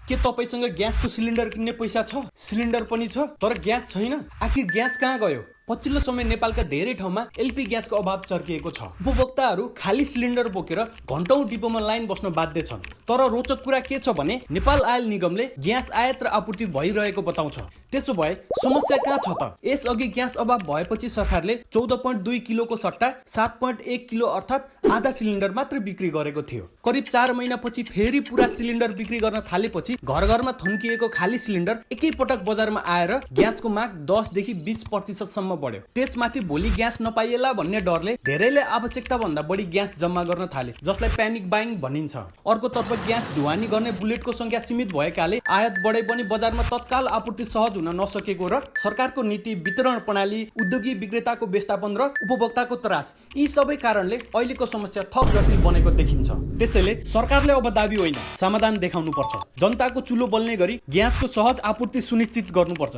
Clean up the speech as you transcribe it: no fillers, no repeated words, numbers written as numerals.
के तपाईसँग ग्यासको सिलिन्डर किन्ने पैसा छ? सिलिन्डर पनि छ तर ग्यास छैन? आखिर ग्यास कहाँ गयो? पछिल्लो समय नेपालका धेरै ठाउँमा एलपी ग्यासको अभाव चर्किएको छ। उपभोक्ताहरू खाली सिलिन्डर बोकेर घण्टौं डिपोमा लाइन बस्न बाध्य छन्। तर रोचक कुरा के छ भने नेपाल आयल निगमले ग्यास आयात र आपूर्ति भइरहेको बताउँछ। त्यसो भए समस्या कहाँ छ त? यसअघि ग्यास अभाव भएपछि सरकारले 14.2 किलोको सट्टा 7.1 किलो अर्थात् आधा सिलिन्डर मात्र बिक्री गरेको थियो। करिब 4 महिनापछि फेरि पुरा सिलिन्डर बिक्री गर्न थालेपछि घर घरमा थन्किएको खाली सिलिन्डर एकैपटक बजारमा आएर ग्यासको माग 10 देखि 20% सम्म बढ्यो। त्यसमाथि भोलि ग्यास नपाइएला भन्ने डरले धेरैले आवश्यकता भन्दा बढी ग्यास जम्मा गर्न थाले, जसलाई प्यानिक बाइङ भनिन्छ। अर्कोतर्फ ग्यास ढुवानी गर्ने बुलेटको संख्या सीमित भएकाले आयात बढे पनि बजारमा तत्काल आपूर्ति सहज हुन नसकेको र सरकारको नीति, वितरण प्रणाली, उद्योगी विक्रेताको व्यवस्थापन र उपभोक्ताको त्रास, यी सबै कारणले अहिलेको समस्या थप जटिल बनेको देखिन्छ। त्यसैले सरकारले अब दाबी होइन, समाधान देखाउनु पर्छ। जनताको चुलो बल्ने गरी ग्यासको सहज आपूर्ति सुनिश्चित गर्नुपर्छ।